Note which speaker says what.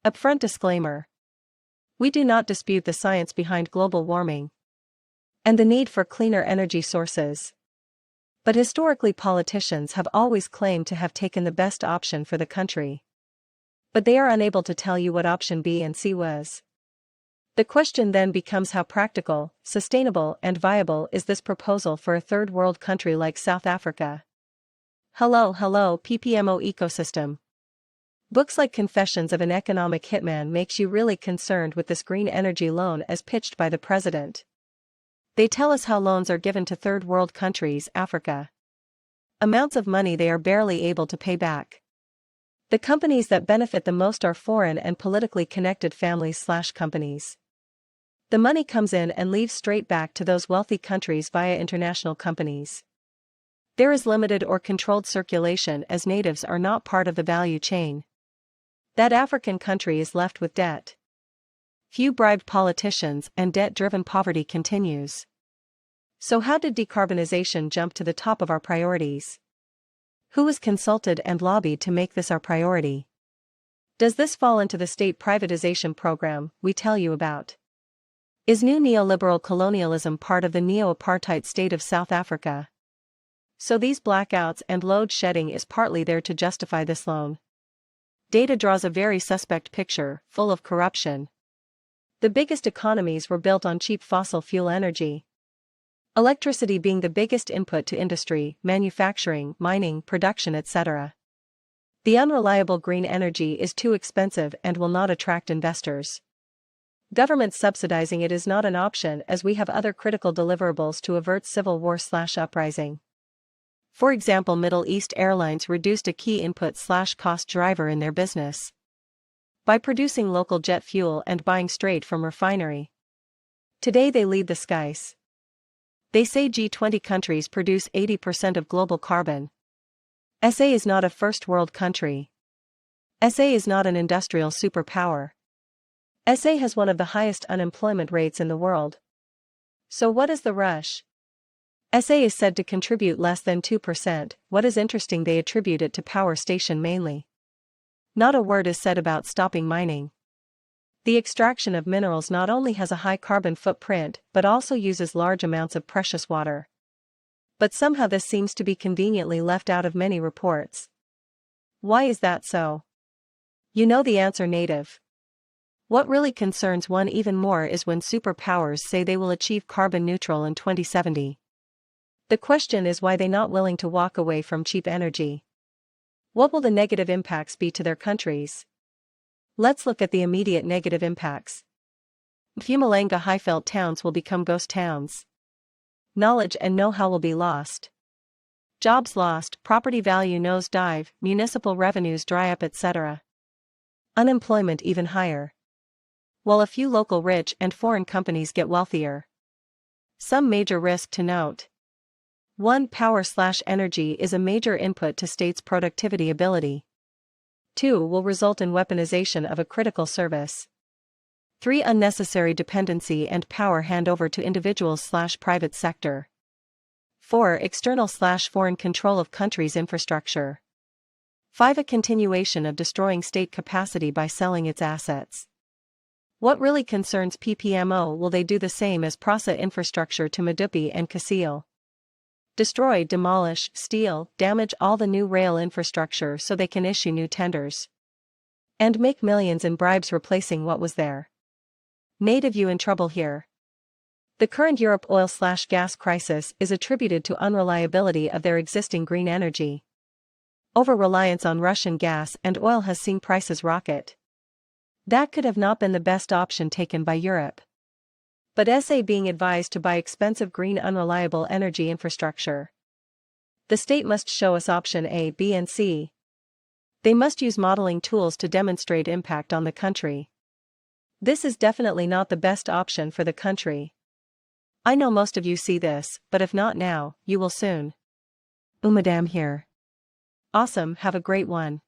Speaker 1: Upfront disclaimer. We do not dispute the science behind global warming and the need for cleaner energy sources. But historically, politicians have always claimed to have taken the best option for the country. But they are unable to tell you what option B and C was. The question then becomes how practical, sustainable, and viable is this proposal for a third world country like South Africa? Hello, PPMO ecosystem. Books like Confessions of an Economic Hitman makes you really concerned with this green energy loan as pitched by the president. They tell us how loans are given to third world countries, Africa. Amounts of money they are barely able to pay back. The companies that benefit the most are foreign and politically connected families/companies. The money comes in and leaves straight back to those wealthy countries via international companies. There is limited or controlled circulation as natives are not part of the value chain. That African country is left with debt. Few bribed politicians and debt-driven poverty continues. So how did decarbonization jump to the top of our priorities? Who was consulted and lobbied to make this our priority? Does this fall into the state privatization program we tell you about? Is new neoliberal colonialism part of the neo-apartheid state of South Africa? So these blackouts and load shedding is partly there to justify this loan. Data draws a very suspect picture, full of corruption. The biggest economies were built on cheap fossil fuel energy. Electricity being the biggest input to industry, manufacturing, mining, production, etc. The unreliable green energy is too expensive and will not attract investors. Government subsidizing it is not an option as we have other critical deliverables to avert civil war/uprising. For example, Middle East Airlines reduced a key input/cost driver in their business by producing local jet fuel and buying straight from refinery. Today they lead the skies. They say G20 countries produce 80% of global carbon. SA is not a first world country. SA is not an industrial superpower. SA has one of the highest unemployment rates in the world. So what is the rush? SA is said to contribute less than 2%. What is interesting, they attribute it to power station mainly. Not a word is said about stopping mining. The extraction of minerals not only has a high carbon footprint but also uses large amounts of precious water. But somehow this seems to be conveniently left out of many reports. Why is that so? You know the answer, native. What really concerns one even more is when superpowers say they will achieve carbon neutral in 2070. The question is why they not willing to walk away from cheap energy. What will the negative impacts be to their countries? Let's look at the immediate negative impacts. Mpumalanga Highveld towns will become ghost towns. Knowledge and know-how will be lost. Jobs lost, property value nosedive, municipal revenues dry up, etc. Unemployment even higher. While a few local rich and foreign companies get wealthier. Some major risk to note. 1. Power/energy is a major input to states' productivity ability. 2. Will result in weaponization of a critical service. 3. Unnecessary dependency and power handover to individuals/private sector. 4. External/foreign control of countries' infrastructure. 5. A continuation of destroying state capacity by selling its assets. What really concerns PPMO, will they do the same as PRASA infrastructure to Medupi and Kasile? Destroy, demolish, steal, damage all the new rail infrastructure so they can issue new tenders. And make millions in bribes replacing what was there. Native, you in trouble here. The current Europe oil/gas crisis is attributed to unreliability of their existing green energy. Over-reliance on Russian gas and oil has seen prices rocket. That could have not been the best option taken by Europe. But SA being advised to buy expensive green unreliable energy infrastructure. The state must show us option A, B and C. They must use modeling tools to demonstrate impact on the country. This is definitely not the best option for the country. I know most of you see this, but if not now, you will soon. uMadam here. Awesome, have a great one.